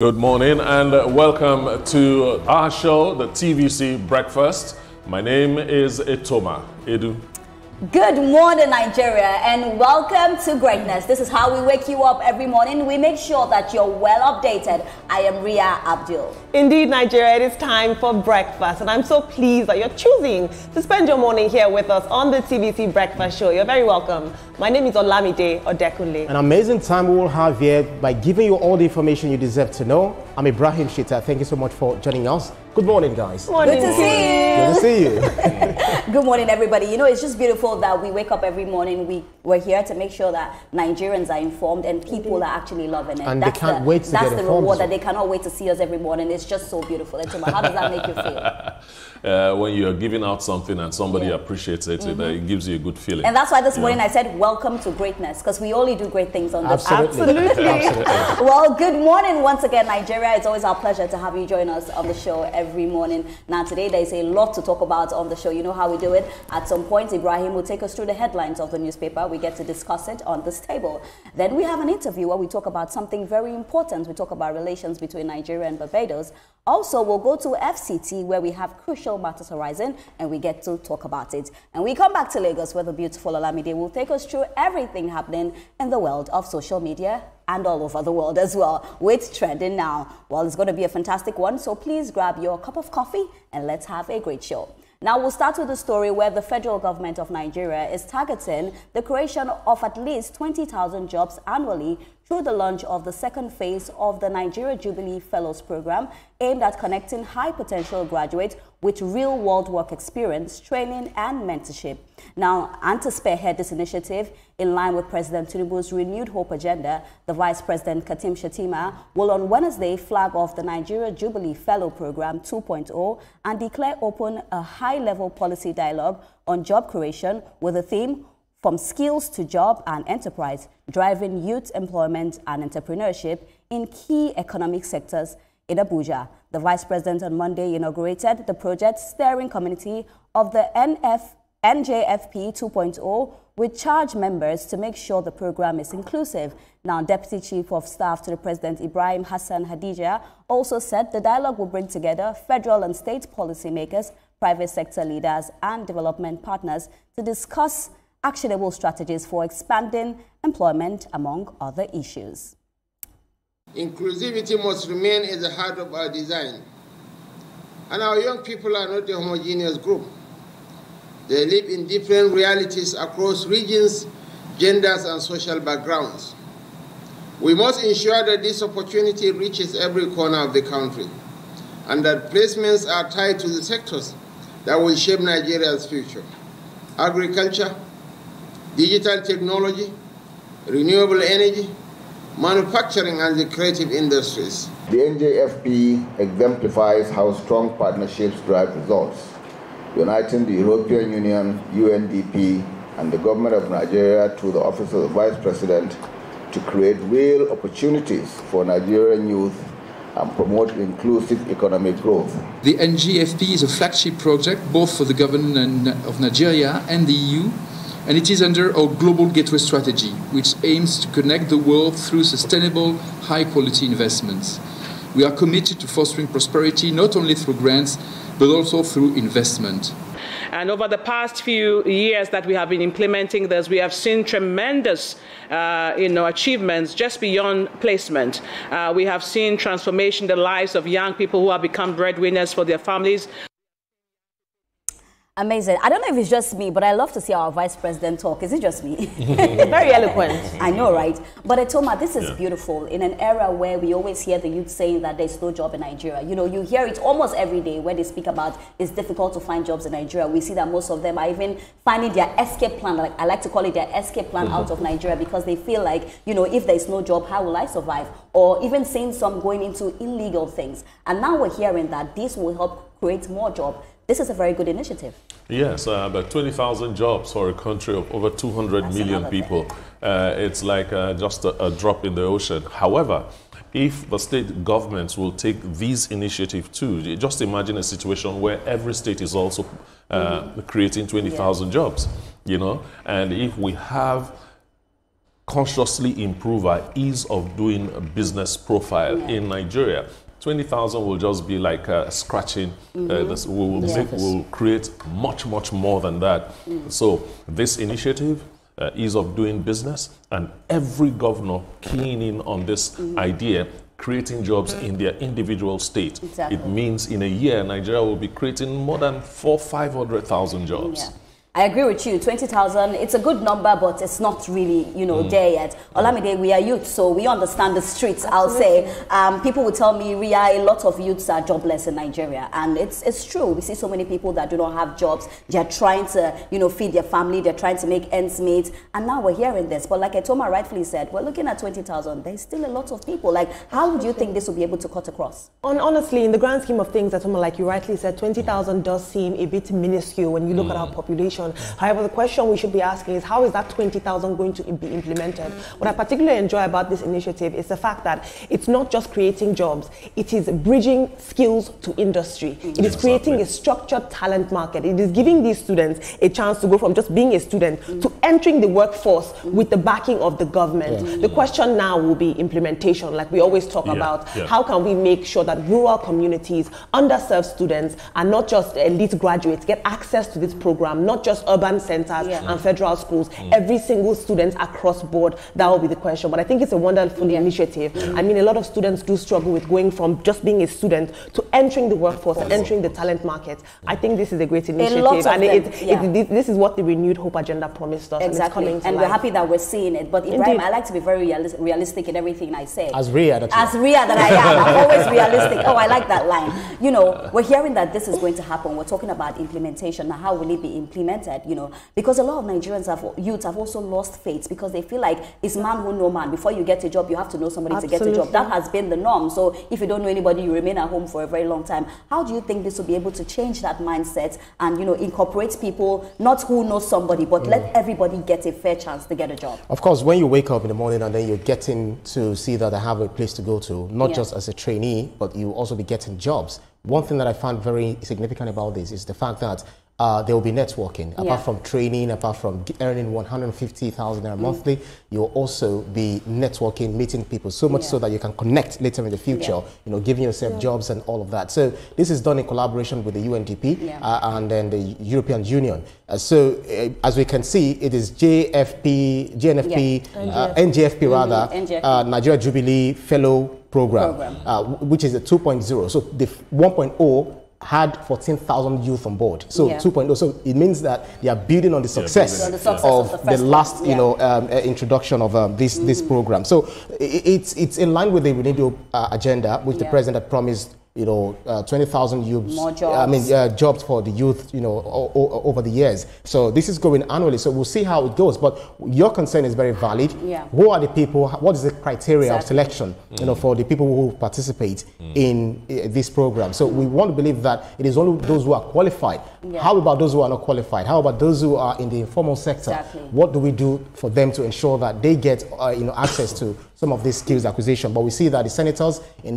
Good morning and welcome to our show, the TVC Breakfast. My name is Shettima. Edu. Good morning, Nigeria, and welcome to greatness. This is how we wake you up every morning. We make sure that you're well updated. I am Ria Abdul. Indeed, Nigeria, it is time for breakfast, and I'm so pleased that you're choosing to spend your morning here with us on the TVC Breakfast Show. You're very welcome. My name is Olamide Odekunle. An amazing time we will have here by giving you all the information you deserve to know. I'm Ibrahim Shita. Thank you so much for joining us. Good morning, guys. Morning. Good to see you. Good to see you. Good morning, everybody. You know, it's just beautiful that we wake up every morning. We're here to make sure that Nigerians are informed and people are actually loving it. And they can't wait to get informed. That's the reward, that they cannot wait to see us every morning. It's just so beautiful. How does that make you feel? When you're giving out something and somebody appreciates it, it gives you a good feeling. And that's why this morning I said, welcome to greatness, because we only do great things on this show. Absolutely. Well, good morning once again, Nigeria. It's always our pleasure to have you join us on the show every morning. Now, today there's a lot to talk about on the show. You know how we do it. At some point, Ibrahim will take us through the headlines of the newspaper. We get to discuss it on this table. Then we have an interview where we talk about something very important. We talk about relations between Nigeria and Barbados. Also, we'll go to FCT, where we have crucial matters arising, and we get to talk about it. And we come back to Lagos, where the beautiful Olamide will take us through everything happening in the world of social media and all over the world as well, with Trending Now. Well, it's going to be a fantastic one, so please grab your cup of coffee and let's have a great show. Now, we'll start with a story where the federal government of Nigeria is targeting the creation of at least 20,000 jobs annually through the launch of the second phase of the Nigeria Jubilee Fellows Programme, aimed at connecting high-potential graduates with real-world work experience, training, and mentorship. Now, and to spearhead this initiative, in line with President Tinubu's renewed hope agenda, the Vice President Shettima will on Wednesday flag off the Nigeria Jubilee Fellow Programme 2.0 and declare open a high-level policy dialogue on job creation with a theme from skills to job and enterprise, driving youth employment and entrepreneurship in key economic sectors in Abuja. The Vice President on Monday inaugurated the project steering committee of the NJFP 2.0, with charge members to make sure the program is inclusive. Now, Deputy Chief of Staff to the President, Ibrahim Hassan Hadija, also said the dialogue will bring together federal and state policymakers, private sector leaders, and development partners to discuss actionable strategies for expanding employment, among other issues. Inclusivity must remain at the heart of our design. And our young people are not a homogeneous group. They live in different realities across regions, genders, and social backgrounds. We must ensure that this opportunity reaches every corner of the country, and that placements are tied to the sectors that will shape Nigeria's future: agriculture, digital technology, renewable energy, manufacturing, and the creative industries. The NJFP exemplifies how strong partnerships drive results, uniting the European Union, UNDP, and the government of Nigeria through the Office of the Vice President to create real opportunities for Nigerian youth and promote inclusive economic growth. The NJFP is a flagship project both for the government of Nigeria and the EU, and it is under our Global Gateway Strategy, which aims to connect the world through sustainable, high-quality investments. We are committed to fostering prosperity not only through grants, but also through investment. And over the past few years that we have been implementing this, we have seen tremendous achievements just beyond placement. We have seen transformation in the lives of young people who have become breadwinners for their families. Amazing. I don't know if it's just me, but I love to see our Vice President talk. Is it just me? Very eloquent. I know, right? But Shettima, this is beautiful. In an era where we always hear the youth saying that there's no job in Nigeria. You know, you hear it almost every day where they speak about it's difficult to find jobs in Nigeria. We see that most of them are even finding their escape plan, like I like to call it their escape plan out of Nigeria, because they feel like, you know, if there's no job, how will I survive? Or even seeing some going into illegal things. And now we're hearing that this will help create more jobs. This is a very good initiative. Yes, about 20,000 jobs for a country of over 200 million people. It's like just a drop in the ocean. However, if the state governments will take these initiatives too, just imagine a situation where every state is also creating 20,000 jobs, you know, and if we have consciously improve our ease of doing a business profile in Nigeria. 20,000 will just be like scratching. We'll create much more than that. So this initiative, ease of doing business, and every governor keying in on this idea, creating jobs in their individual state. Exactly. It means in a year, Nigeria will be creating more than 500,000 jobs. Yeah. I agree with you. 20,000, it's a good number, but it's not really, there yet. Olamide, we are youth, so we understand the streets, Absolutely. I'll say. People will tell me, Ria, a lot of youths are jobless in Nigeria. And it's true. We see so many people that do not have jobs. They're trying to, feed their family. They're trying to make ends meet. And now we're hearing this. But like Etoma rightfully said, we're looking at 20,000. There's still a lot of people. Like, how would you think this will be able to cut across? Honestly, in the grand scheme of things, Etoma, like you rightly said, 20,000 does seem a bit minuscule when you look at our population. However, the question we should be asking is, how is that 20,000 going to be implemented? What I particularly enjoy about this initiative is the fact that it's not just creating jobs, it is bridging skills to industry. It is creating a structured talent market. It is giving these students a chance to go from just being a student to entering the workforce with the backing of the government. The question now will be implementation, like we always talk about. How can we make sure that rural communities, underserved students, and not just elite graduates get access to this program, not just urban centers and federal schools, every single student across board? That will be the question. But I think it's a wonderful initiative. I mean, a lot of students do struggle with going from just being a student to entering the workforce and entering the talent market. I think this is a great initiative, and this is what the Renewed Hope Agenda promised us. Exactly, and we're happy that we're seeing it. But Ibrahim, I like to be very realistic in everything I say. As Ria that I am, I'm always realistic. Oh, I like that line. We're hearing that this is going to happen. We're talking about implementation. Now, how will it be implemented? Because a lot of Nigerians youths have also lost faith because they feel like it's man who know man. Before you get a job, you have to know somebody to get a job. That has been the norm. So if you don't know anybody, you remain at home for a very long time. How do you think this will be able to change that mindset and, incorporate people, not who knows somebody, but let everybody get a fair chance to get a job? Of course, when you wake up in the morning and then you're getting to see that I have a place to go to, not just as a trainee, but you also be getting jobs. One thing that I found very significant about this is the fact that there will be networking. Apart from training, apart from earning 150,000 naira monthly, you'll also be networking, meeting people, so much so that you can connect later in the future, giving yourself jobs and all of that. So this is done in collaboration with the UNDP and then the European Union. As we can see, it is NJFP rather, Nigeria Jubilee Fellow Programme, which is a 2.0. So the 1.0 had 14,000 youth on board. So 2.0. So it means that they are building on the success of the last, introduction of this program. So it's in line with the Renewed Hope agenda, which the president had promised. 20,000 youths, more jobs. Jobs for the youth, over the years. So this is going annually. So we'll see how it goes. But your concern is very valid. Who are the people? What is the criteria of selection, for the people who participate in this program? So we want to believe that it is only those who are qualified. How about those who are not qualified? How about those who are in the informal sector? What do we do for them to ensure that they get, access to some of these skills acquisition? But we see that the senators in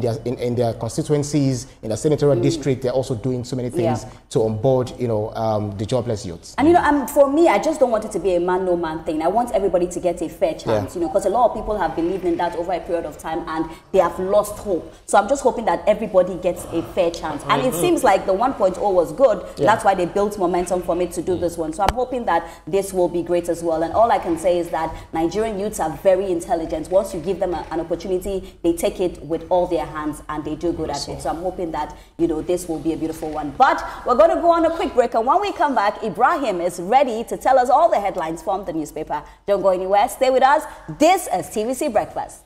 their constituencies, in the senatorial district, they're also doing so many things to onboard, the jobless youths. And for me, I just don't want it to be a man no man thing. I want everybody to get a fair chance, because a lot of people have believed in that over a period of time and they have lost hope. So I'm just hoping that everybody gets a fair chance. And it seems like the 1.0 was good. That's why they built momentum for me to do this one. So I'm hoping that this will be great as well. And all I can say is that Nigerian youths are very intelligent. Once you give them an opportunity, they take it with all their hands and they do good at it. So I'm hoping that, this will be a beautiful one. But we're going to go on a quick break. And when we come back, Ibrahim is ready to tell us all the headlines from the newspaper. Don't go anywhere. Stay with us. This is TVC Breakfast.